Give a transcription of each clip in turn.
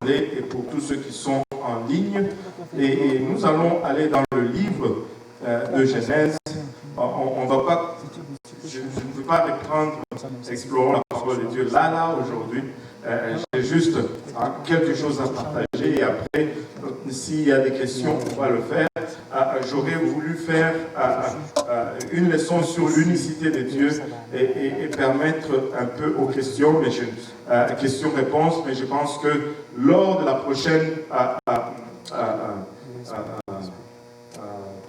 et pour tous ceux qui sont en ligne. Et nous allons aller dans le livre de Genèse. On va pas, je ne veux pas reprendre Explorons la parole de Dieu là aujourd'hui. J'ai juste quelque chose à partager et après, s'il y a des questions, on va le faire. J'aurais voulu faire une leçon sur l'unicité de Dieu et permettre un peu aux questions, questions-réponses, mais je pense que lors de la prochaine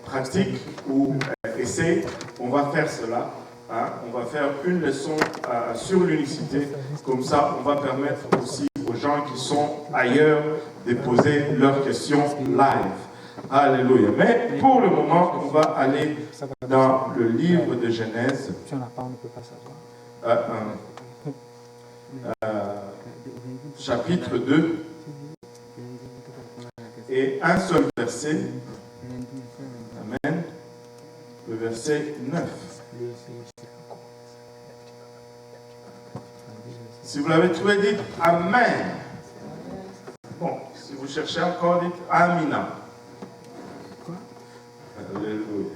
pratique ou essai, on va faire cela. On va faire une leçon sur l'unicité. Comme ça, on va permettre aussi aux gens qui sont ailleurs de poser leurs questions live. Alléluia. Mais pour le moment, on va aller dans le livre de Genèse. Chapitre 2. Et un seul verset. Amen. Le verset 9. Si vous l'avez trouvé, dites Amen. Bon, si vous cherchez encore, dites Amina. Alléluia.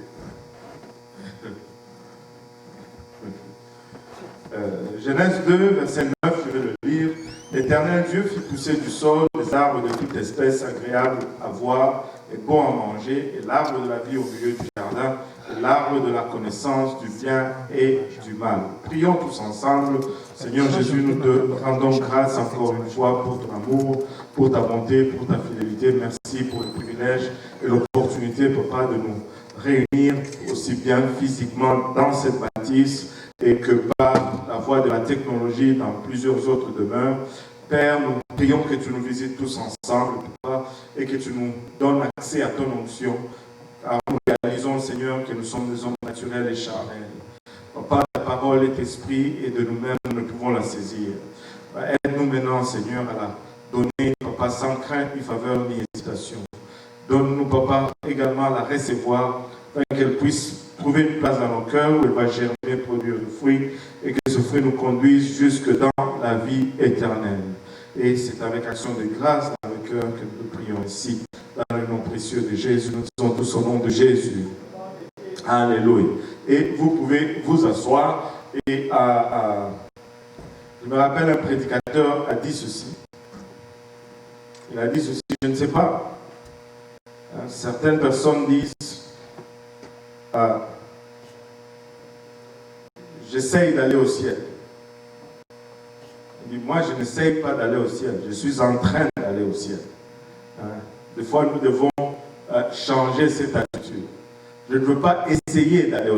Genèse 2, verset 9, je vais le lire. L'Éternel Dieu fit pousser du sol des arbres de toute espèce agréables à voir et bons à manger, et l'arbre de la vie au milieu du jardin, et l'arbre de la connaissance du bien et du mal. Prions tous ensemble. Seigneur Jésus, nous te rendons grâce encore une fois pour ton amour, pour ta bonté, pour ta fidélité. Merci pour le privilège et l'opportunité, Papa, de nous réunir aussi bien physiquement dans cette bâtisse et que par la voie de la technologie dans plusieurs autres demeures. Père, nous prions que tu nous visites tous ensemble, Papa, et que tu nous donnes accès à ton onction. Car nous réalisons, Seigneur, que nous sommes des hommes naturels et charnels. Papa, ta parole est esprit et de nous-mêmes, nous ne pouvons la saisir. Aide-nous maintenant, Seigneur, à la donner, Papa, sans crainte, ni faveur, ni hésitation. Donne-nous, Papa, également à la recevoir, afin qu'elle puisse trouver une place dans nos cœurs où elle va germer, produire du fruit, et que ce fruit nous conduise jusque dans la vie éternelle. Et c'est avec action de grâce dans le cœur que nous prions ici, dans le nom précieux de Jésus. Nous disons tous au nom de Jésus. Alléluia. Et vous pouvez vous asseoir. Et je me rappelle, un prédicateur a dit ceci. Il a dit ceci, je ne sais pas. Certaines personnes disent j'essaye d'aller au ciel. Il dit, moi, je n'essaye pas d'aller au ciel. Je suis en train d'aller au ciel. Des fois, nous devons changer cette attitude. Je ne veux pas essayer d'aller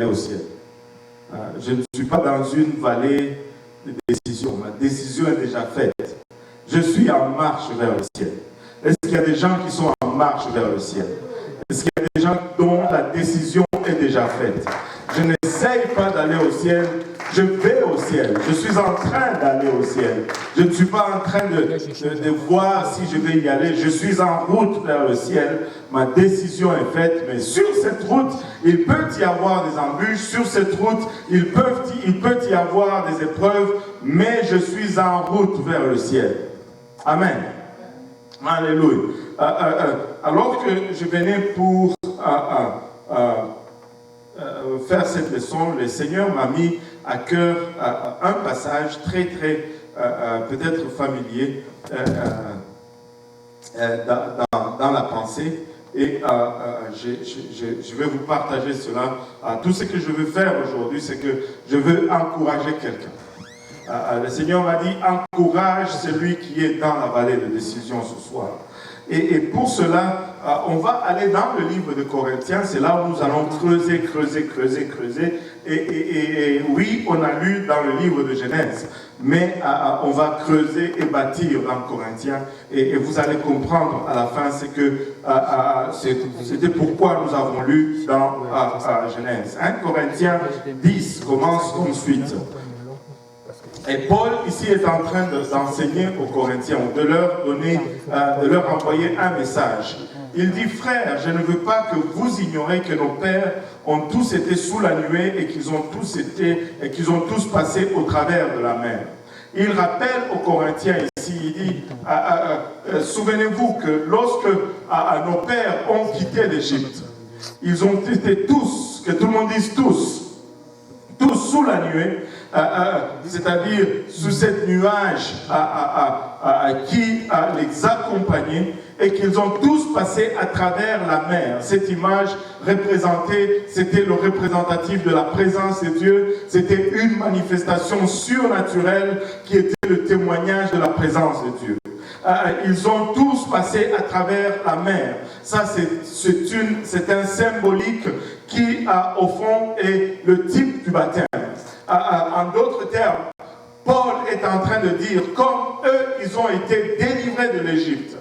au ciel. Je ne suis pas dans une vallée de décision. Ma décision est déjà faite. Je suis en marche vers le ciel. Est-ce qu'il y a des gens qui sont en marche vers le ciel? Est-ce qu'il y a des gens dont la décision est déjà faite? Je n'essaye pas d'aller au ciel, je vais au ciel. Je suis en train d'aller au ciel. Je ne suis pas en train de voir si je vais y aller. Je suis en route vers le ciel. Ma décision est faite, mais sur cette route, il peut y avoir des embûches. Sur cette route, il peut y avoir des épreuves, mais je suis en route vers le ciel. Amen. Alléluia. Alors que je venais pour faire cette leçon, le Seigneur m'a mis à cœur un passage très peut-être familier dans la pensée. Et je vais vous partager cela. Tout ce que je veux faire aujourd'hui, c'est que je veux encourager quelqu'un. Le Seigneur m'a dit, encourage celui qui est dans la vallée de décision ce soir. Et pour cela, on va aller dans le livre de Corinthiens. C'est là où nous allons creuser. Et oui, on a lu dans le livre de Genèse. Mais on va creuser et bâtir dans Corinthiens. Et vous allez comprendre à la fin, c'est que c'était pourquoi nous avons lu dans Genèse. 1 Corinthiens 10 commence comme suite. Et Paul, ici, est en train d'enseigner aux Corinthiens, de leur envoyer un message. Il dit, frères, je ne veux pas que vous ignoriez que nos pères ont tous été sous la nuée et qu'ils ont tous passé au travers de la mer. Il rappelle aux Corinthiens ici, il dit, souvenez-vous que lorsque nos pères ont quitté l'Égypte, ils ont été tous, que tout le monde dise tous sous la nuée, c'est-à-dire sous cette nuage qui les accompagnait, et qu'ils ont tous passé à travers la mer. Cette image représentée, c'était le représentatif de la présence de Dieu, c'était une manifestation surnaturelle qui était le témoignage de la présence de Dieu. Ils ont tous passé à travers la mer. Ça, c'est un symbolique qui, au fond, est le type du baptême. En d'autres termes, Paul est en train de dire, comme eux, ils ont été délivrés de l'Égypte,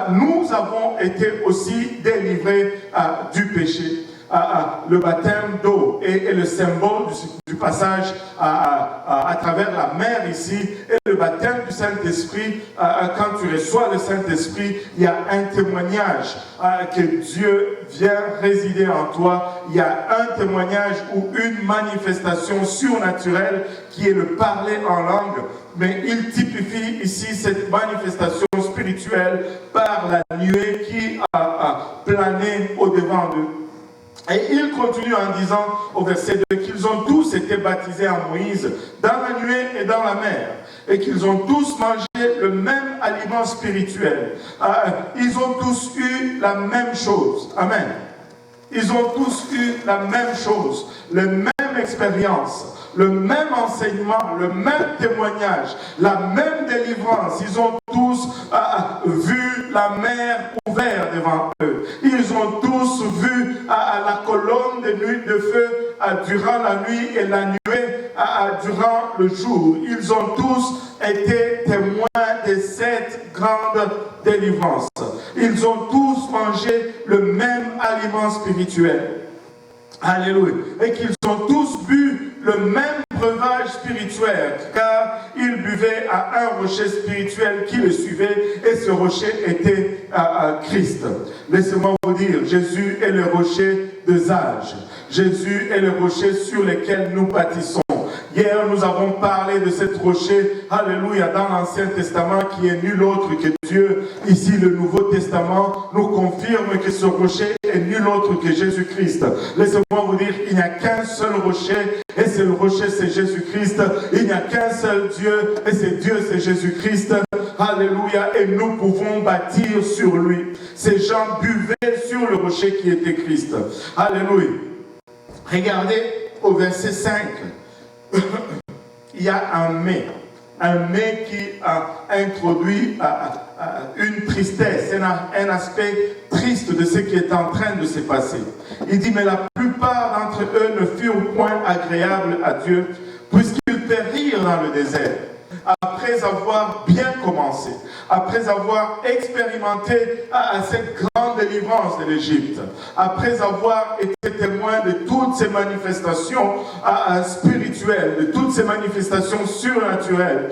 nous avons été aussi délivrés du péché. Le baptême d'eau est le symbole du passage à travers la mer ici, et le baptême du Saint-Esprit, quand tu reçois le Saint-Esprit, il y a un témoignage que Dieu vient résider en toi, il y a un témoignage ou une manifestation surnaturelle qui est le parler en langue, mais il typifie ici cette manifestation spirituelle par la nuée qui a plané au-devant d'eux. Et il continue en disant au verset 2 qu'ils ont tous été baptisés en Moïse dans la nuée et dans la mer, et qu'ils ont tous mangé le même aliment spirituel. Ils ont tous eu la même chose. Amen. Ils ont tous eu la même chose, la même expérience, le même enseignement, le même témoignage, la même délivrance. Ils ont tous vu la mer ouverte devant eux. Ils ont tous vu la colonne de feu durant la nuit et la nuée durant le jour. Ils ont tous été témoins de cette grande délivrance. Ils ont tous mangé le même aliment spirituel. Alléluia. Et qu'ils ont tous bu le même breuvage spirituel, car ils buvaient à un rocher spirituel qui le suivait, et ce rocher était Christ. Laissez-moi vous dire, Jésus est le rocher des âges. Jésus est le rocher sur lequel nous bâtissons. Hier, nous avons parlé de cet rocher, alléluia, dans l'Ancien Testament, qui est nul autre que Dieu. Ici, le Nouveau Testament nous confirme que ce rocher est nul autre que Jésus-Christ. Laissez-moi vous dire, il n'y a qu'un seul rocher, et c'est le rocher, c'est Jésus-Christ. Il n'y a qu'un seul Dieu, et c'est Dieu, c'est Jésus-Christ. Alléluia, et nous pouvons bâtir sur lui. Ces gens buvaient sur le rocher qui était Christ. Alléluia. Regardez au verset 5. Il y a un mais qui introduit une tristesse, un aspect triste de ce qui est en train de se passer. Il dit, mais la plupart d'entre eux ne furent point agréables à Dieu, puisqu'ils périrent dans le désert, après avoir bien commencé, après avoir expérimenté cette grande délivrance de l'Égypte, après avoir été témoin de toutes ces manifestations spirituelles, de toutes ces manifestations surnaturelles,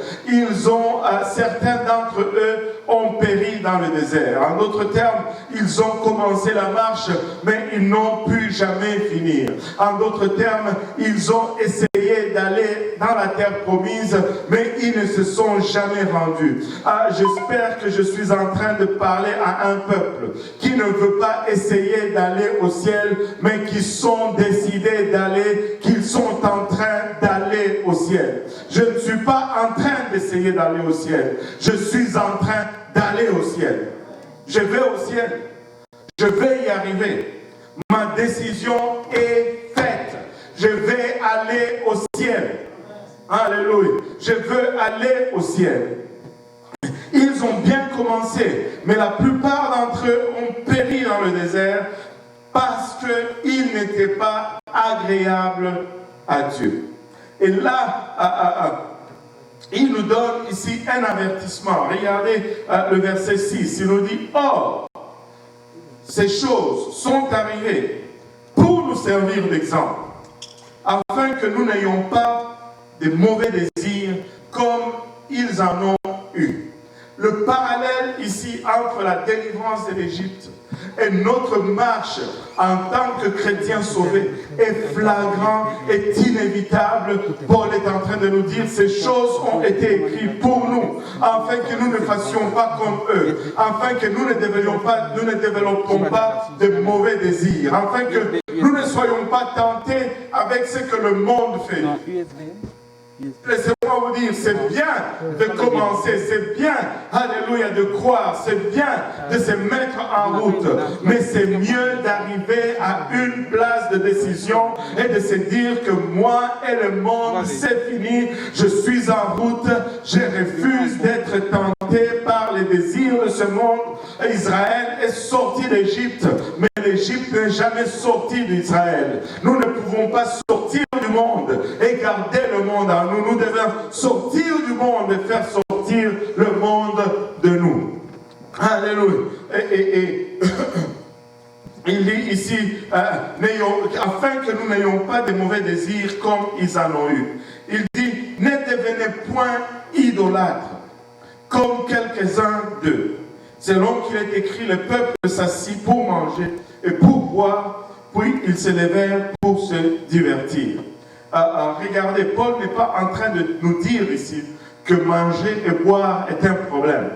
certains d'entre eux ont péri dans le désert. En d'autres termes, ils ont commencé la marche, mais ils n'ont pu jamais finir. En d'autres termes, ils ont essayé d'aller dans la terre promise, mais ils ne se sont jamais rendus. J'espère que je suis en train de parler à un peuple qui ne veut pas essayer d'aller au ciel, mais qui sont décidés d'aller, qu'ils sont en train d'aller au ciel. Je ne suis pas en train d'essayer d'aller au ciel. Je suis en train d'aller au ciel. Je vais au ciel. Je vais y arriver. Ma décision est faite. Je vais aller au ciel. Alléluia. Je veux aller au ciel. Ils ont bien commencé, mais la plupart d'entre eux ont péri dans le désert parce qu'ils n'étaient pas agréables à Dieu. Et là, il nous donne ici un avertissement. Regardez le verset 6. Il nous dit, « Or, ces choses sont arrivées pour nous servir d'exemple, afin que nous n'ayons pas de mauvais désirs comme ils en ont eu. » Le parallèle ici entre la délivrance de l'Égypte Et notre marche en tant que chrétiens sauvés est flagrant, est inévitable. Paul est en train de nous dire ces choses ont été écrites pour nous, afin que nous ne fassions pas comme eux, afin que nous ne développons pas de mauvais désirs, afin que nous ne soyons pas tentés avec ce que le monde fait. Laissez-moi vous dire, c'est bien de commencer, c'est bien, alléluia, de croire, c'est bien de se mettre en route, mais c'est mieux d'arriver à une place de décision et de se dire que moi et le monde, c'est fini, je suis en route, je refuse d'être tenté par les désirs de ce monde. Israël est sorti d'Égypte, mais l'Égypte n'est jamais sortie d'Israël. Nous ne pouvons pas sortir du monde et garder le monde en nous. Nous devons sortir du monde et faire sortir le monde de nous. Alléluia. Et il dit ici, afin que nous n'ayons pas de mauvais désirs comme ils en ont eu. Il dit, ne devenez point idolâtres, comme quelques-uns d'eux. Selon qu'il est écrit, le peuple s'assit pour manger et pour boire, puis ils se levèrent pour se divertir. Regardez, Paul n'est pas en train de nous dire ici que manger et boire est un problème.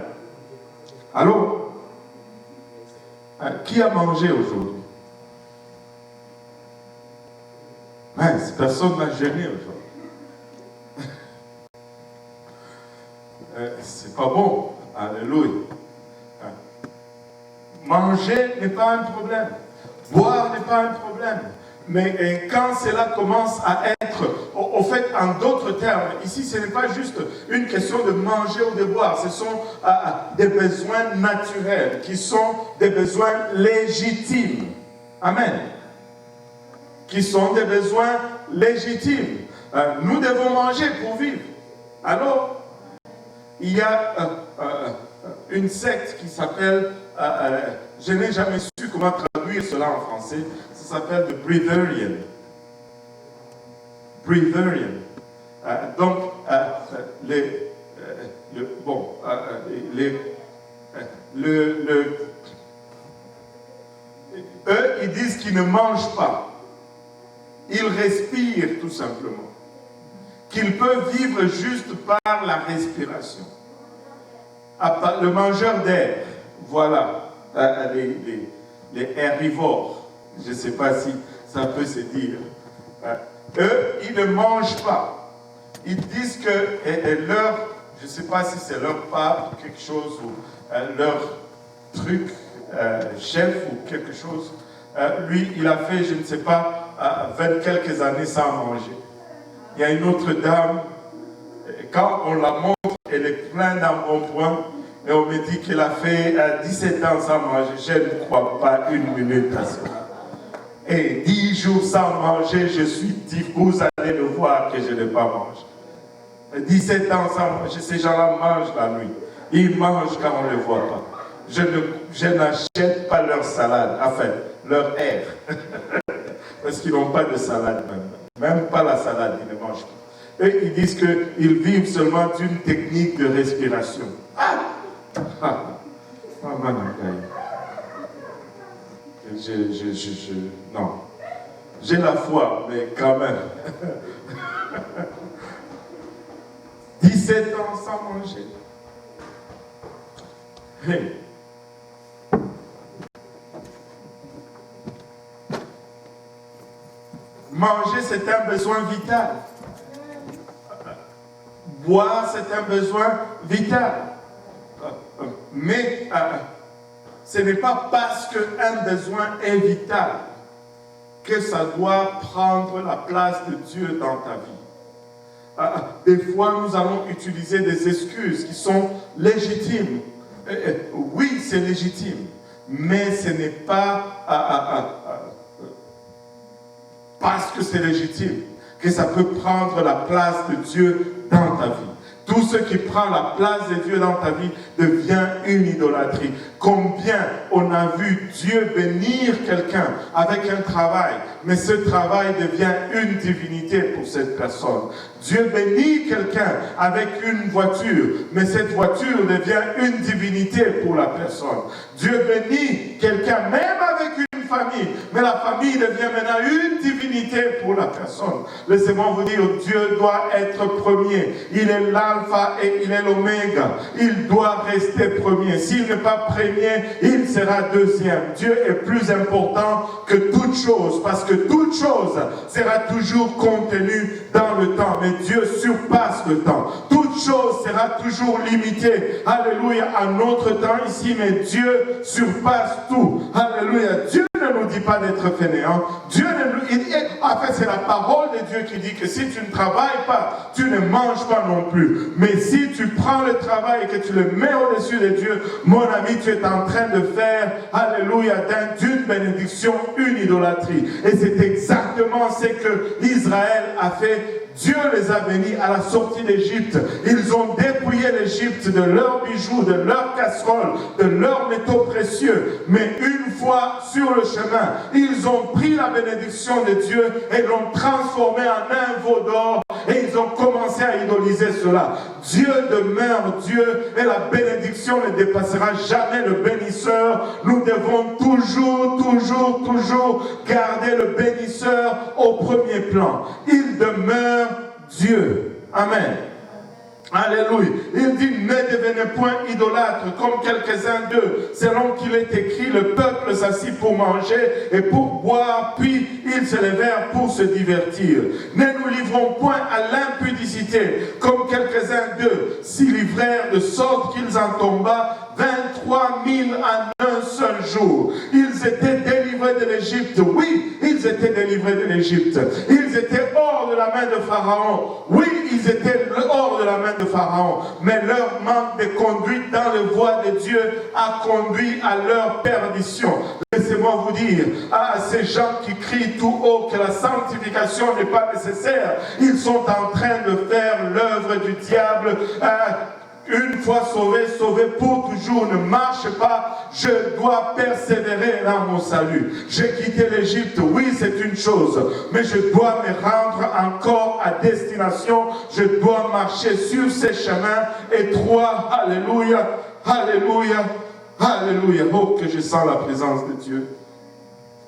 Alors, qui a mangé aujourd'hui? Personne n'a jeûné aujourd'hui. C'est pas bon. Alléluia. Manger n'est pas un problème. Boire n'est pas un problème. Mais quand cela commence à être, au fait, en d'autres termes, ici ce n'est pas juste une question de manger ou de boire, ce sont des besoins naturels, qui sont des besoins légitimes. Amen. Qui sont des besoins légitimes. Nous devons manger pour vivre. Alors, il y a une secte qui s'appelle, je n'ai jamais su comment traduire cela en français, ça s'appelle le Breatharian. Breatharian. Donc, eux, ils disent qu'ils ne mangent pas. Ils respirent tout simplement. Qu'ils peuvent vivre juste par la respiration. Le mangeur d'air, voilà, les herbivores, je ne sais pas si ça peut se dire. Eux, ils ne mangent pas. Ils disent que leur, je ne sais pas si c'est leur pape ou quelque chose, ou leur truc, chef ou quelque chose, lui, il a fait, je ne sais pas, 20 quelques années sans manger. Il y a une autre dame, quand on la montre, elle est pleine d'embonpoint, et on me dit qu'elle a fait 17 ans sans manger. Je ne crois pas une minute à ça. Et 10 jours sans manger, je suis dit, vous allez le voir que je n'ai pas mangé. 17 ans sans manger, ces gens-là mangent la nuit. Ils mangent quand on ne les voit pas. Je n'achète pas leur salade, enfin, leur air. Parce qu'ils n'ont pas de salade même. Même pas la salade, ils ne mangent pas. Et ils disent qu'ils vivent seulement d'une technique de respiration. Non. J'ai la foi, mais quand même. 17 ans sans manger. Hey. Manger, c'est un besoin vital. Boire, c'est un besoin vital. Mais ce n'est pas parce qu'un besoin est vital que ça doit prendre la place de Dieu dans ta vie. Des fois, nous allons utiliser des excuses qui sont légitimes. Oui, c'est légitime, mais ce n'est pas parce que c'est légitime que ça peut prendre la place de Dieu dans ta vie. Tout ce qui prend la place de Dieu dans ta vie devient une idolâtrie. Combien on a vu Dieu bénir quelqu'un avec un travail, mais ce travail devient une divinité pour cette personne. Dieu bénit quelqu'un avec une voiture, mais cette voiture devient une divinité pour la personne. Dieu bénit quelqu'un même avec une famille, mais la famille devient maintenant une divinité pour la personne. Laissez-moi vous dire, Dieu doit être premier. Il est l'alpha et il est l'oméga. Il doit rester premier. S'il n'est pas premier, il sera deuxième. Dieu est plus important que toute chose, parce que toute chose sera toujours contenue dans le temps, mais Dieu surpasse le temps. Toute chose sera toujours limitée, alléluia, à notre temps ici, mais Dieu surpasse tout. Alléluia. Dieu ne nous dit pas d'être fainéant. Dieu ne nous... En fait, c'est la parole de Dieu qui dit que si tu ne travailles pas, tu ne manges pas non plus. Mais si tu prends le travail et que tu le mets au-dessus de Dieu, mon ami, tu es en train de faire, alléluia, d'une bénédiction une idolâtrie. Et c'est exactement ce que Israël a fait. Dieu les a bénis à la sortie d'Égypte. Ils ont dépouillé l'Égypte de leurs bijoux, de leurs casseroles, de leurs métaux précieux. Mais une fois sur le chemin, ils ont pris la bénédiction de Dieu et l'ont transformé en un veau d'or. Et ils ont commencé à idoliser cela. Dieu demeure Dieu et la bénédiction ne dépassera jamais le bénisseur. Nous devons toujours garder le bénisseur au premier plan. Il demeure Dieu. Amen. Alléluia. Il dit, ne devenez point idolâtres comme quelques-uns d'eux, selon qu'il est écrit, le peuple s'assit pour manger et pour boire, puis ils se levèrent pour se divertir. Ne nous livrons point à l'impudicité, comme quelques-uns d'eux s'y livrèrent, de sorte qu'ils en tombent 23 000 en un seul jour. Ils étaient délivrés de l'Égypte. Oui, ils étaient délivrés de l'Égypte. Ils étaient hors de la main de Pharaon. Oui, ils étaient hors de la main de Pharaon. Mais leur manque de conduite dans les voies de Dieu a conduit à leur perdition. Laissez-moi vous dire, à ces gens qui crient tout haut que la sanctification n'est pas nécessaire, ils sont en train de faire l'œuvre du diable. Une fois sauvé, sauvé pour toujours, ne marche pas. Je dois persévérer dans mon salut. J'ai quitté l'Égypte, oui, c'est une chose, mais je dois me rendre encore à destination. Je dois marcher sur ces chemins étroits. Alléluia, alléluia, alléluia. Oh, que je sens la présence de Dieu.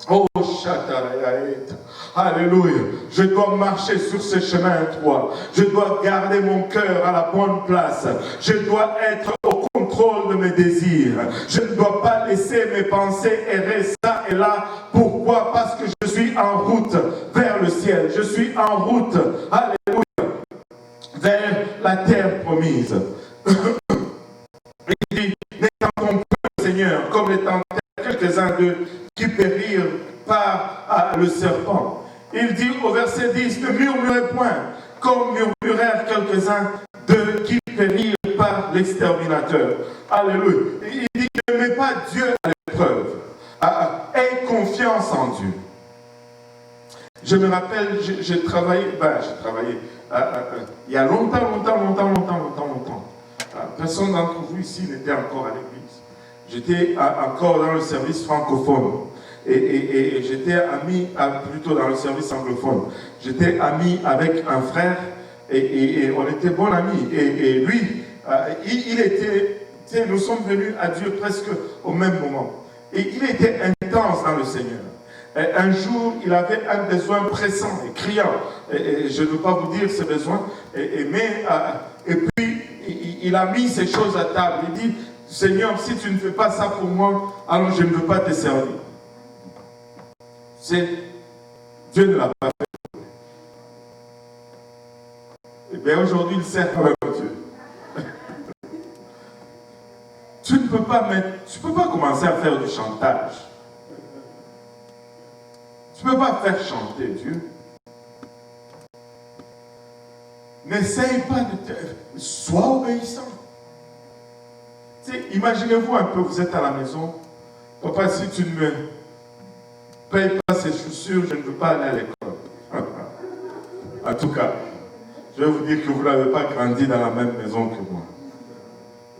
Oh, Shatarayaet. Alléluia. Je dois marcher sur ce chemin étroit. Je dois garder mon cœur à la bonne place. Je dois être au contrôle de mes désirs. Je ne dois pas laisser mes pensées errer ça et là. Pourquoi? Parce que je suis en route vers le ciel. Je suis en route, alléluia, vers la terre promise. Il dit, n'étendons pas le Seigneur comme les tentèrent quelques-uns d'eux qui périrent par le serpent. Il dit au verset 10, ne murmurez point, comme murmurèrent quelques-uns d'eux qui périrent par l'exterminateur. Alléluia. Il dit, ne mets pas Dieu à l'épreuve. Aie confiance en Dieu. Je me rappelle, j'ai travaillé, il y a longtemps. Personne d'entre vous ici n'était encore à l'église. J'étais encore dans le service francophone. Et j'étais ami, plutôt dans le service anglophone. J'étais ami avec un frère et on était bons amis. Et lui, il était, nous sommes venus à Dieu presque au même moment. Et il était intense dans le Seigneur. Et un jour, il avait un besoin pressant et criant. Et je ne veux pas vous dire ce besoin. Et puis, il a mis ces choses à table. Il dit, Seigneur, si tu ne fais pas ça pour moi, alors je ne veux pas te servir. Dieu ne l'a pas fait. Et bien aujourd'hui, il sert quand même Dieu. Tu ne peux pas commencer à faire du chantage. Tu ne peux pas faire chanter Dieu. N'essaye pas de sois obéissant. Imaginez-vous un peu, vous êtes à la maison. Papa, si tu ne me payes pas ces chaussures, je ne veux pas aller à l'école. En tout cas, je vais vous dire que vous n'avez pas grandi dans la même maison que moi.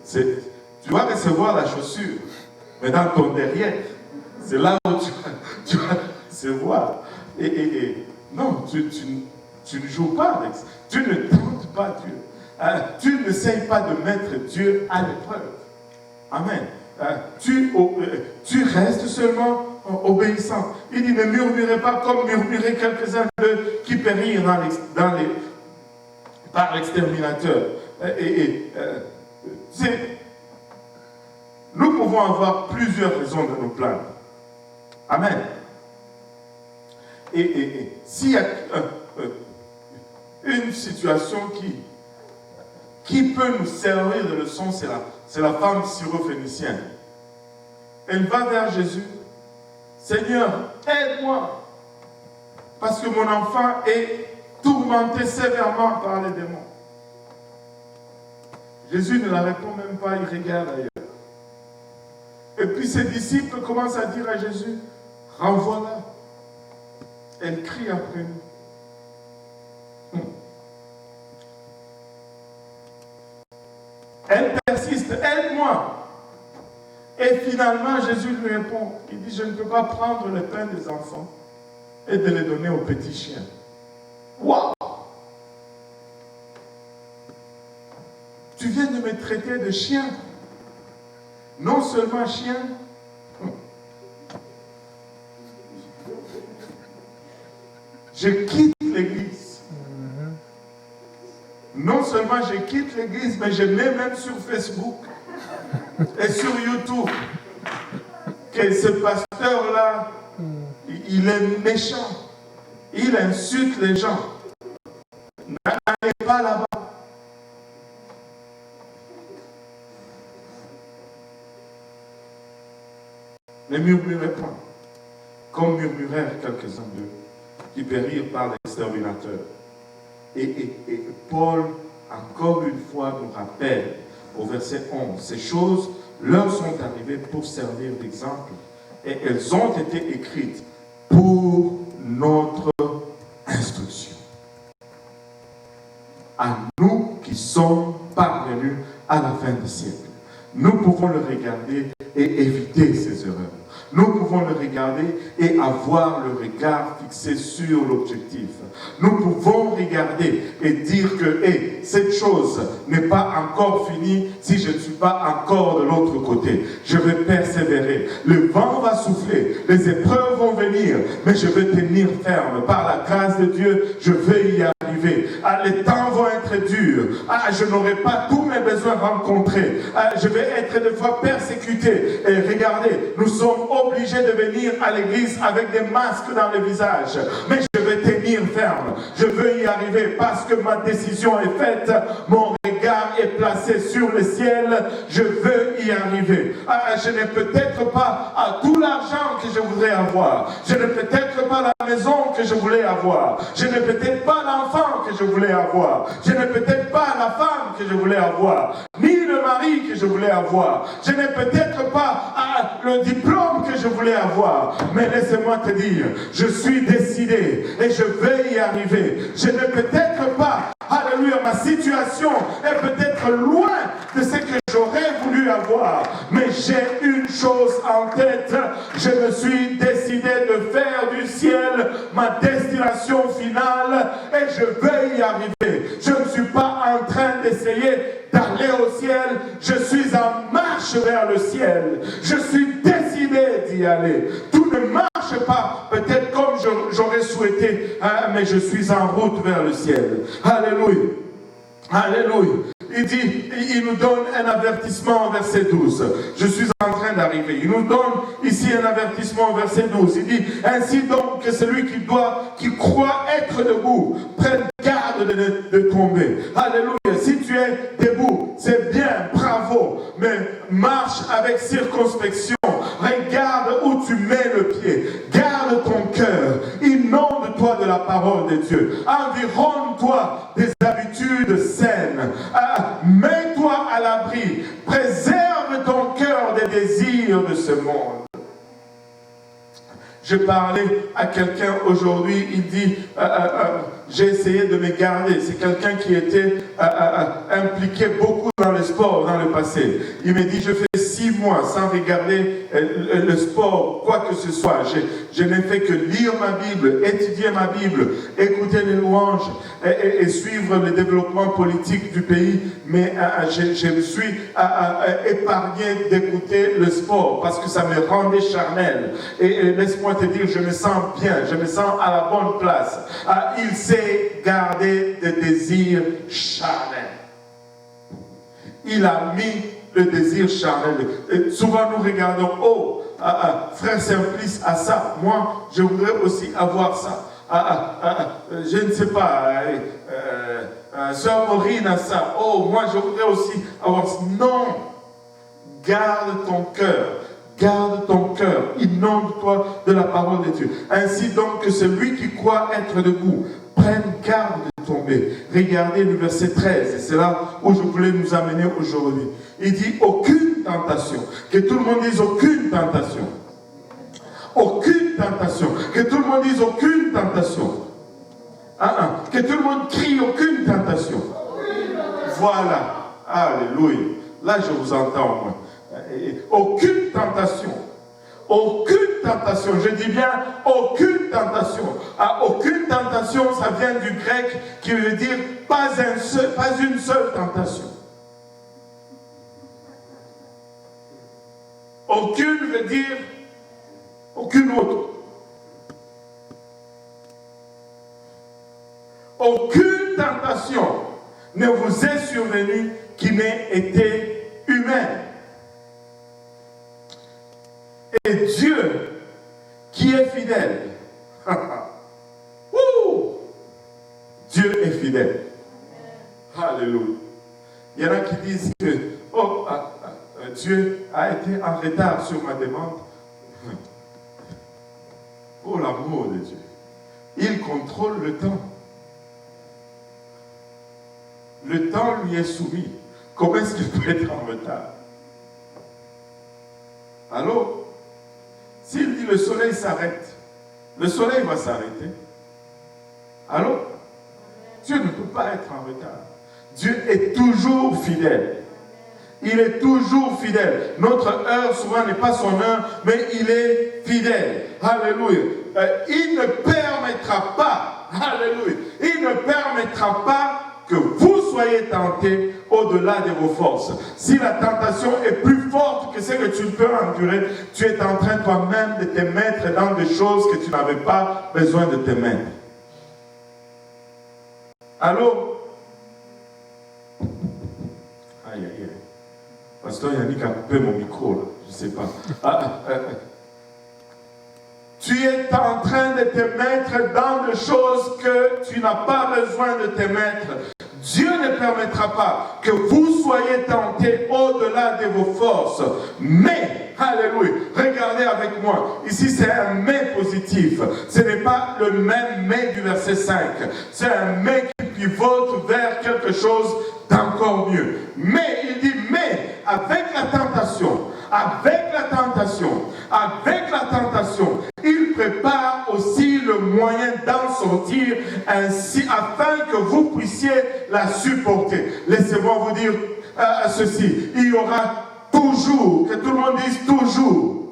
Tu vas recevoir la chaussure, mais dans ton derrière, c'est là où tu vas recevoir. Non, tu ne joues pas avec ça. Tu ne tentes pas Dieu. Tu n'essayes pas de mettre Dieu à l'épreuve. Amen. Tu restes seulement obéissant. Il dit, ne murmurez pas comme murmuraient quelques-uns qui périrent par l'exterminateur. Nous pouvons avoir plusieurs raisons de nous plaindre. Amen. S'il y a une situation qui peut nous servir de leçon, c'est la femme syrophénicienne. Elle va vers Jésus. Seigneur, aide-moi, parce que mon enfant est tourmenté sévèrement par les démons. Jésus ne la répond même pas, il regarde ailleurs. Et puis ses disciples commencent à dire à Jésus, renvoie-la. Elle crie après nous. Elle persiste, aide-moi. Et finalement, Jésus lui répond, il dit, je ne peux pas prendre le pain des enfants et de les donner aux petits chiens. Waouh! Tu viens de me traiter de chien. Non seulement chien, je quitte l'église. Non seulement je quitte l'église, mais je mets même sur Facebook et sur YouTube que ce pasteur-là, il est méchant. Il insulte les gens. N'allez pas là-bas. Ne murmurez pas, comme murmurèrent quelques-uns d'eux, qui périrent par l'exterminateur. Et Paul, encore une fois, nous rappelle au verset 11, ces choses leur sont arrivées pour servir d'exemple, et elles ont été écrites pour notre instruction. À nous qui sommes parvenus à la fin du siècle, nous pouvons le regarder et éviter ces erreurs. Nous pouvons le regarder et avoir le regard fixé sur l'objectif. Nous pouvons regarder et dire que cette chose n'est pas encore finie si je ne suis pas encore de l'autre côté. Je vais persévérer. Le vent va souffler, les épreuves vont venir, mais je vais tenir ferme. Par la grâce de Dieu, je vais y arriver. Les temps vont être durs. Je n'aurai pas tous mes besoins rencontrés. Je vais être des fois persécuté. Et regardez, nous sommes obligés de venir à l'église avec des masques dans le visage. Mais je vais tenir ferme. Je veux y arriver parce que ma décision est faite. Mon regard est placé sur le ciel. Je veux y arriver. Je n'ai peut-être pas tout l'argent que je voudrais avoir. Je n'ai peut-être pas la maison que je voulais avoir. Je n'ai peut-être pas l'enfant que je voulais avoir. Je n'ai peut-être pas la femme que je voulais avoir. Ni le mari que je voulais avoir. Je n'ai peut-être pas le diplôme que je voulais avoir. Mais laissez-moi te dire, je suis décidé et je vais y arriver. Je n'ai peut-être pas, alléluia, ma situation est peut-être loin de ce que j'aurais voulu avoir. Mais j'ai une chose en tête. Je me suis décidé de faire du ciel ma destination finale et je vais y arriver. Je ne suis pas en train d'essayer d'aller au ciel, je suis en marche vers le ciel. Je suis décidé d'y aller. Tout ne marche pas, peut-être comme j'aurais souhaité, mais je suis en route vers le ciel. Alléluia. Alléluia. Il nous donne un avertissement au verset 12. Je suis en train d'arriver. Il nous donne ici un avertissement au verset 12. Il dit, ainsi donc que celui qui croit être debout, prenne garde de tomber. Alléluia. Si tu es debout, c'est bien, bravo. Mais marche avec circonspection. Regarde où tu mets le pied. Garde ton cœur. Inonde-toi de la parole de Dieu. Environne-toi des habitudes saines. Mets-toi à l'abri. Préserve ton cœur des désirs de ce monde. Je parlais à quelqu'un aujourd'hui, il dit, j'ai essayé de me garder. C'est quelqu'un qui était impliqué beaucoup dans le sport dans le passé. Il me dit, je fais 6 mois sans regarder le sport, quoi que ce soit. Je n'ai fait que lire ma Bible, étudier ma Bible, écouter les louanges et suivre le développement politique du pays. Mais je me suis épargné d'écouter le sport parce que ça me rendait charnel. Et laisse-moi te dire, je me sens bien, je me sens à la bonne place. Il sait garder des désirs charnels. Il a mis le désir charnel. Et souvent nous regardons, oh, frère Simplice a ça, moi je voudrais aussi avoir ça. Je ne sais pas, Sœur Maureen a ça, oh, moi je voudrais aussi avoir ça. Non, garde ton cœur. Garde ton cœur, inonde-toi de la parole de Dieu. Ainsi donc que celui qui croit être debout prenne garde de tomber. Regardez le verset 13, et c'est là où je voulais nous amener aujourd'hui. Il dit aucune tentation. Que tout le monde dise aucune tentation. Aucune tentation. Que tout le monde dise aucune tentation. Que tout le monde crie aucune tentation. Voilà. Alléluia. Là je vous entends moi. Aucune tentation. Aucune tentation. Je dis bien aucune tentation. Aucune tentation, ça vient du grec qui veut dire pas une seule tentation. Aucune veut dire aucune autre. Aucune tentation ne vous est survenue qui n'ait été humaine. Et Dieu, qui est fidèle, Dieu est fidèle. Alléluia. Il y en a qui disent que Dieu a été en retard sur ma demande. Oh, l'amour de Dieu. Il contrôle le temps. Le temps lui est soumis. Comment est-ce qu'il peut être en retard? Allô? S'il dit le soleil s'arrête, le soleil va s'arrêter. Allô? Dieu ne peut pas être en retard. Dieu est toujours fidèle. Il est toujours fidèle. Notre heure souvent n'est pas son heure, mais il est fidèle. Alléluia. Il ne permettra pas, alléluia, il ne permettra pas que vous soyez tentés au-delà de vos forces. Si la tentation est plus forte que ce que tu peux endurer, tu es en train toi-même de te mettre dans des choses que tu n'avais pas besoin de te mettre. Allô? Aïe, aïe, aïe. Pasteur Yannick a coupé mon micro, là. Je ne sais pas. Tu es en train de te mettre dans des choses que tu n'as pas besoin de te mettre. Dieu ne permettra pas que vous soyez tentés au-delà de vos forces. Mais, alléluia, regardez avec moi. Ici, c'est un mais positif. Ce n'est pas le même mais du verset 5. C'est un mais qui pivote vers quelque chose d'encore mieux. Mais, il dit, mais, avec la tentation, il prépare aussi le moyen d'en sortir ainsi afin que vous puissiez la supporter. Laissez-moi vous dire ceci. Il y aura toujours, que tout le monde dise toujours,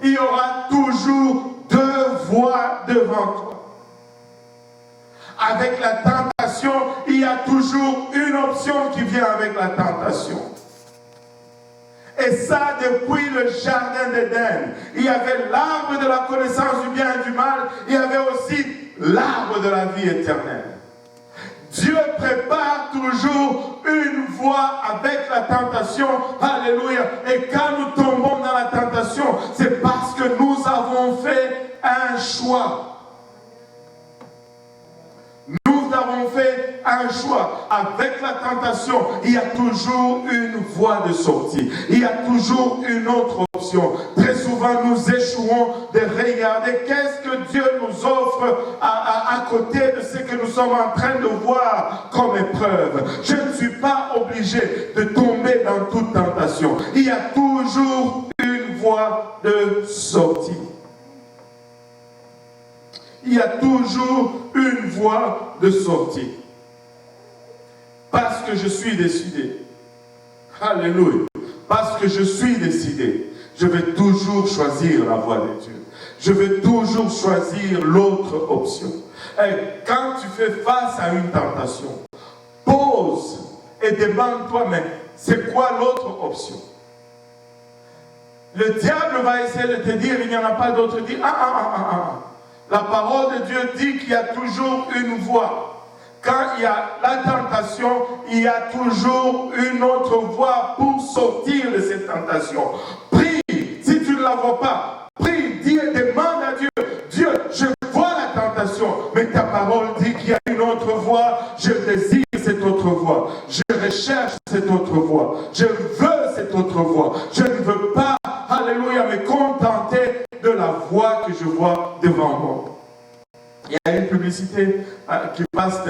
il y aura toujours 2 voies devant toi. Avec la tentation, il y a toujours une option qui vient avec la tentation. Et ça, depuis le jardin d'Éden, il y avait l'arbre de la connaissance du bien et du mal, il y avait aussi l'arbre de la vie éternelle. Dieu prépare toujours une voie avec la tentation, alléluia. Et quand nous tombons dans la tentation, c'est parce que nous avons fait un choix. Nous avons fait un choix. Avec la tentation, il y a toujours une voie de sortie. Il y a toujours une autre option. Très souvent, nous échouons de regarder qu'est-ce que Dieu nous offre à côté de ce que nous sommes en train de voir comme épreuve. Je ne suis pas obligé de tomber dans toute tentation. Il y a toujours une voie de sortie. Il y a toujours une voie de sortie. Parce que je suis décidé. Alléluia. Parce que je suis décidé. Je vais toujours choisir la voie de Dieu. Je vais toujours choisir l'autre option. Et quand tu fais face à une tentation, pose et demande-toi, mais c'est quoi l'autre option? Le diable va essayer de te dire, il n'y en a pas d'autre. Dit, La parole de Dieu dit qu'il y a toujours une voie. Quand il y a la tentation, il y a toujours une autre voie pour sortir de cette tentation. Prie, si tu ne la vois pas, prie, dis et demande à Dieu, Dieu, je vois la tentation, mais ta parole dit qu'il y a une autre voie, je désire cette autre voie, je recherche cette autre voie, je veux cette autre voie, je ne veux pas, alléluia, me contenter de la voie que je vois devant moi. Il y a une publicité qui passe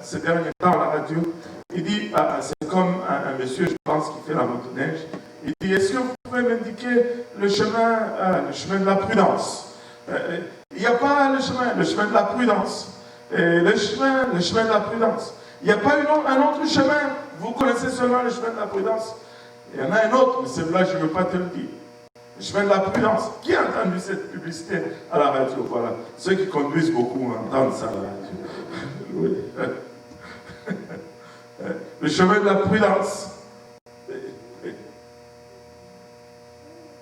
ces derniers temps à la radio. Il dit, c'est comme un monsieur, je pense, qui fait la motoneige. Il dit, est-ce que vous pouvez m'indiquer le chemin de la prudence? Il n'y a pas le chemin de la prudence. Le chemin de la prudence. Il n'y a pas un autre chemin. Vous connaissez seulement le chemin de la prudence. Il y en a un autre, mais celui-là, je ne veux pas te le dire. Le chemin de la prudence. Qui a entendu cette publicité à la radio? Voilà. Ceux qui conduisent beaucoup entendent ça à la radio. Le chemin de la prudence.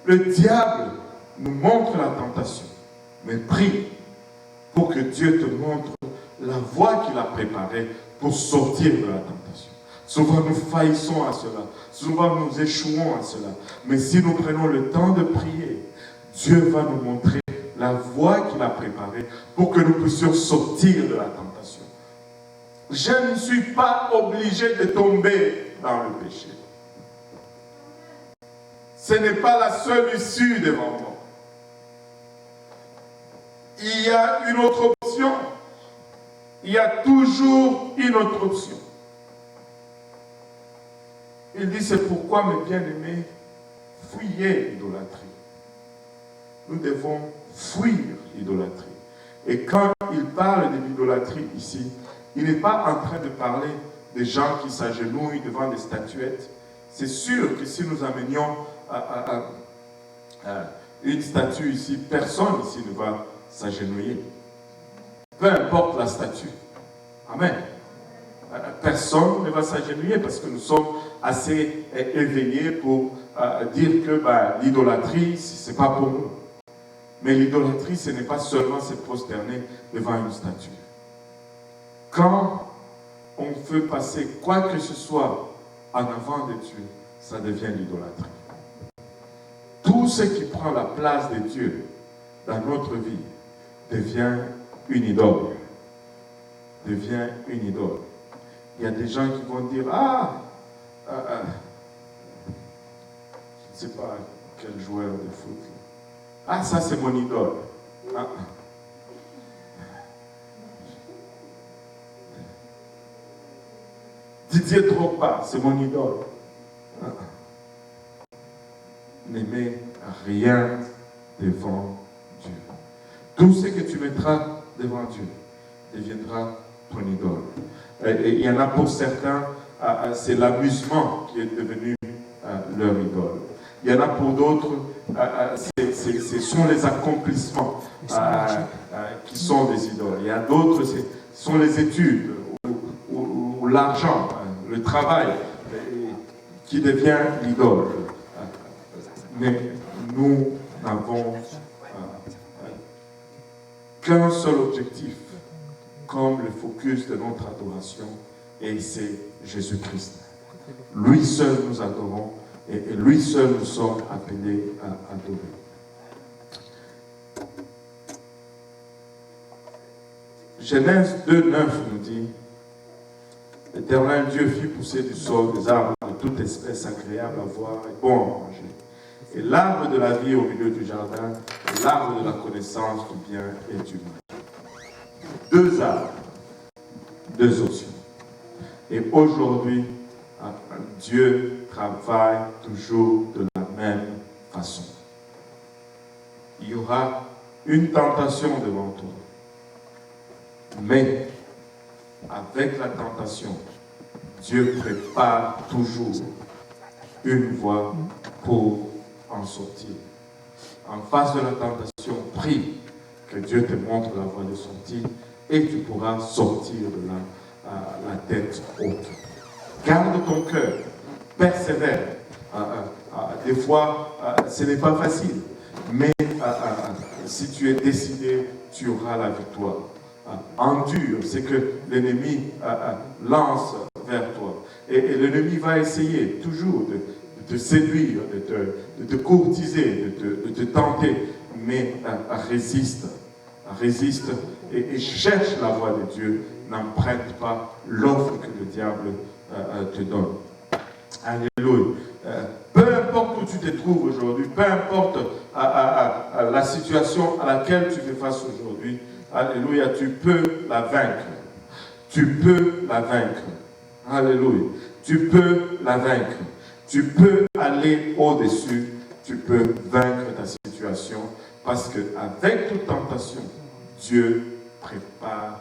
Le diable nous montre la tentation. Mais prie pour que Dieu te montre la voie qu'il a préparée pour sortir de la tentation. Souvent nous faillissons à cela. Souvent nous échouons à cela. Mais si nous prenons le temps de prier, Dieu va nous montrer la voie qu'il a préparée pour que nous puissions sortir de la tentation. Je ne suis pas obligé de tomber dans le péché. Ce n'est pas la seule issue devant moi. Il y a une autre option. Il y a toujours une autre option. Il dit, c'est pourquoi, mes bien-aimés, fuyez l'idolâtrie. Nous devons fuir l'idolâtrie. Et quand il parle de l'idolâtrie ici, il n'est pas en train de parler des gens qui s'agenouillent devant des statuettes. C'est sûr que si nous amenions une statue ici, personne ici ne va s'agenouiller. Peu importe la statue. Amen. Personne ne va s'agenouiller parce que nous sommes assez éveillés pour dire que l'idolâtrie, ce n'est pas pour nous. Mais l'idolâtrie, ce n'est pas seulement se prosterner devant une statue. Quand on veut passer quoi que ce soit en avant de Dieu, ça devient l'idolâtrie. Tout ce qui prend la place de Dieu dans notre vie devient une idole. Devient une idole. Il y a des gens qui vont dire, je ne sais pas quel joueur de foot. Ça c'est mon idole. Didier Drogba, c'est mon idole. N'aimez rien devant Dieu. Tout ce que tu mettras devant Dieu deviendra ton idole. Et il y en a pour certains, c'est l'amusement qui est devenu leur idole. Il y en a pour d'autres, ce sont les accomplissements qui sont des idoles. Il y a d'autres, ce sont les études ou l'argent, le travail qui devient l'idole. Mais nous n'avons qu'un seul objectif, comme le focus de notre adoration, et c'est Jésus-Christ. Lui seul nous adorons, et lui seul nous sommes appelés à adorer. Genèse 2:9 nous dit, l'Éternel Dieu fit pousser du sol des arbres de toute espèce agréable à voir et bon à manger. Et l'arbre de la vie au milieu du jardin, et l'arbre de la connaissance du bien et du mal. Deux arbres, deux options. Et aujourd'hui, Dieu travaille toujours de la même façon. Il y aura une tentation devant toi. Mais avec la tentation, Dieu prépare toujours une voie pour en sortir. En face de la tentation, prie que Dieu te montre la voie de sortie et tu pourras sortir de là la tête haute. Garde ton cœur, persévère. Des fois, ce n'est pas facile, mais si tu es décidé, tu auras la victoire. Endure, c'est que l'ennemi lance vers toi. Et l'ennemi va essayer toujours de te séduire, de te courtiser, de te tenter, mais résiste. Résiste et cherche la voie de Dieu. N'emprunte pas l'offre que le diable te donne. Alléluia. Peu importe où tu te trouves aujourd'hui, peu importe la situation à laquelle tu fais face aujourd'hui, alléluia, tu peux la vaincre. Tu peux la vaincre. Alléluia. Tu peux la vaincre. Tu peux aller au-dessus. Tu peux vaincre ta situation parce qu'avec toute tentation, Dieu prépare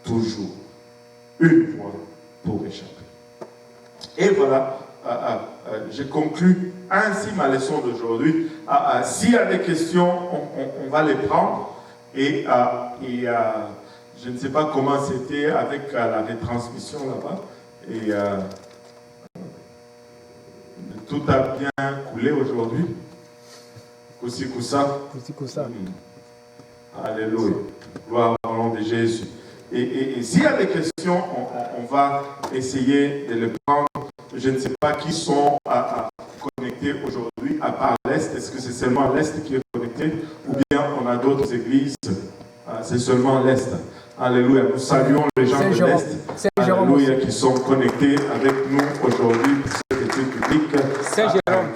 toujours une voie pour échapper. Et voilà, j'ai conclu ainsi ma leçon d'aujourd'hui. S'il y a des questions, on va les prendre. Et je ne sais pas comment c'était avec la retransmission là-bas. Et tout a bien coulé aujourd'hui. Koussi Koussa. Alléluia. Gloire au nom de Jésus. Et s'il y a des questions, on va essayer de les prendre. Je ne sais pas qui sont connectés aujourd'hui, à part l'Est. Est-ce que c'est seulement l'Est qui est connecté ou bien on a d'autres églises? C'est seulement l'Est. Alléluia. Nous saluons les gens de l'Est. Alléluia, qui sont connectés avec nous aujourd'hui pour cette étude publique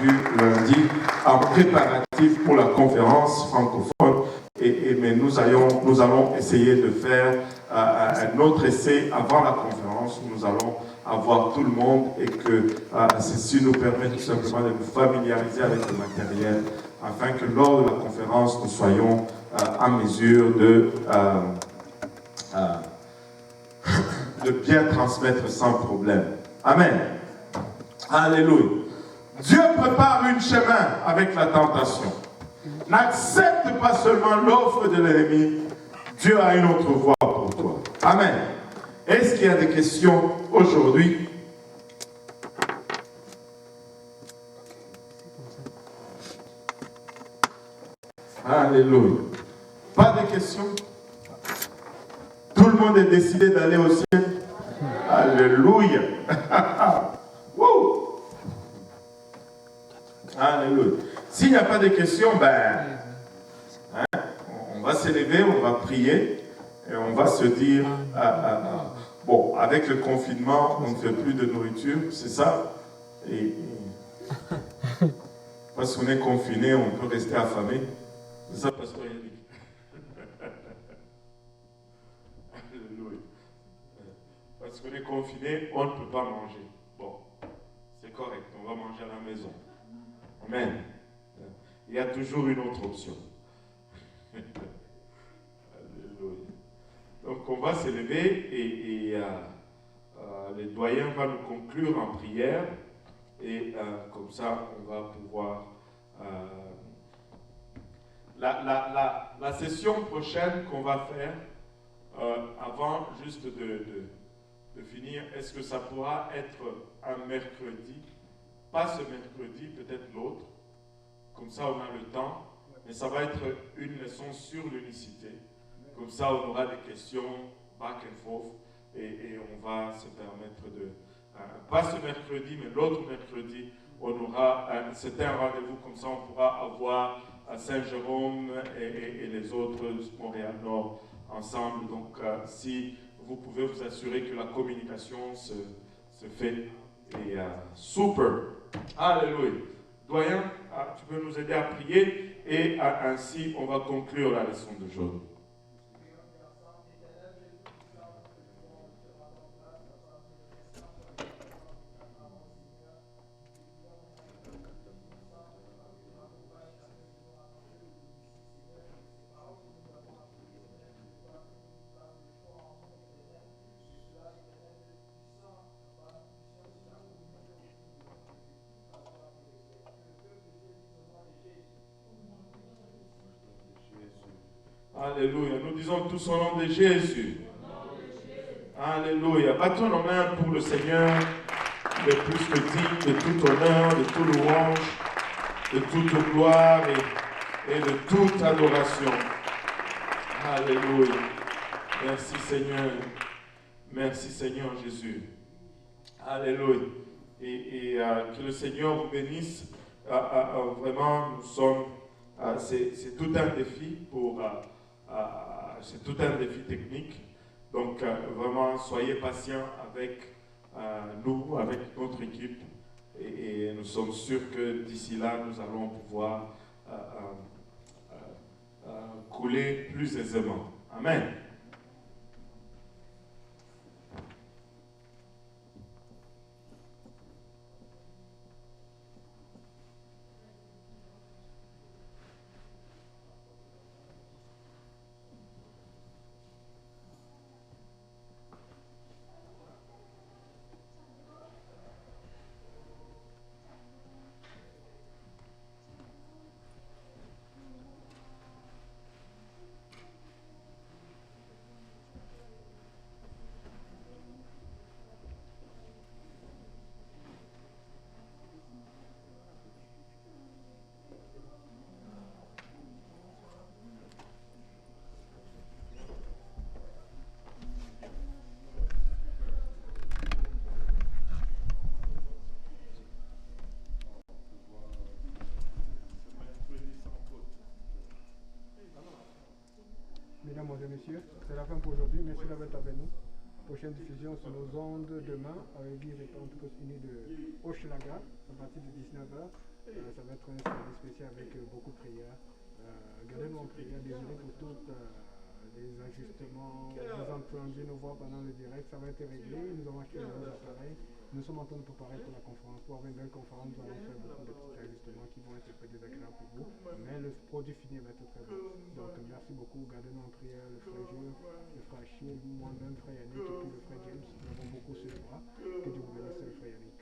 du lundi en préparatif pour la conférence francophone. Mais nous allons essayer de faire un autre essai avant la conférence où nous allons avoir tout le monde et que ceci nous permet tout simplement de nous familiariser avec le matériel afin que lors de la conférence nous soyons en mesure de bien transmettre sans problème. Amen. Alléluia. Dieu prépare un chemin avec la tentation. N'accepte pas seulement l'offre de l'ennemi. Dieu a une autre voie pour toi. Amen. Est-ce qu'il y a des questions aujourd'hui? Alléluia. Pas de questions? Tout le monde est décidé d'aller au ciel? Alléluia. Wow. Alléluia. S'il n'y a pas de questions, on va s'élever, on va prier et on va se dire, bon, avec le confinement, on ne fait plus de nourriture, c'est ça? Et parce qu'on est confiné, on peut rester affamé. C'est ça, pasteur Yannick? Alléluia. Parce qu'on est confiné, on ne peut pas manger. Bon, c'est correct, on va manger à la maison. Amen. Il y a toujours une autre option. Alléluia. Donc on va s'élever et le doyen va nous conclure en prière et comme ça on va pouvoir... La session prochaine qu'on va faire, avant juste de finir, est-ce que ça pourra être un mercredi? Pas ce mercredi, peut-être l'autre. Comme ça, on a le temps. Mais ça va être une leçon sur l'unicité. Comme ça, on aura des questions back and forth. Et on va se permettre de... pas ce mercredi, mais l'autre mercredi, on aura... c'est un rendez-vous. Comme ça, on pourra avoir Saint-Jérôme et les autres, Montréal-Nord, ensemble. Donc, si vous pouvez vous assurer que la communication se fait. Et super. Alléluia. Doyen, tu peux nous aider à prier et ainsi on va conclure la leçon d'aujourd'hui. Alléluia. Nous disons tous au nom de Jésus. Alléluia. Battons nos mains pour le Seigneur, le plus que digne de tout honneur, de tout louange, de toute gloire et de toute adoration. Alléluia. Merci Seigneur. Merci Seigneur Jésus. Alléluia. Et que le Seigneur vous bénisse. Vraiment, nous sommes... c'est tout un défi c'est tout un défi technique. Donc, vraiment, soyez patients avec nous, avec notre équipe. Et nous sommes sûrs que d'ici là, nous allons pouvoir couler plus aisément. Amen. Mesdames et messieurs, c'est la fin pour aujourd'hui. Merci d'avoir été avec nous. Prochaine diffusion sur nos ondes demain avec l'église Pentecôte unie de Hochelaga à partir de 19h. Ça va être un service spécial avec beaucoup de prières. Gardez-nous en prière. Désolé pour tous les ajustements. Vous entendiez nos voix pendant le direct. Ça va être réglé. Nous avons acheté de nouveaux appareils. Nous sommes en train de préparer pour la conférence. Pour avoir une belle conférence, nous allons faire beaucoup de petits ajustements qui vont être un peu désagréables pour vous. Mais le produit fini va être très bon. Donc merci beaucoup. Gardez-nous en prière. Le frère Jules, le frère Achille, moi-même, frère Yannick et puis le frère James. Nous avons beaucoup sur les bras. Que Dieu vous bénisse, le frère Yannick.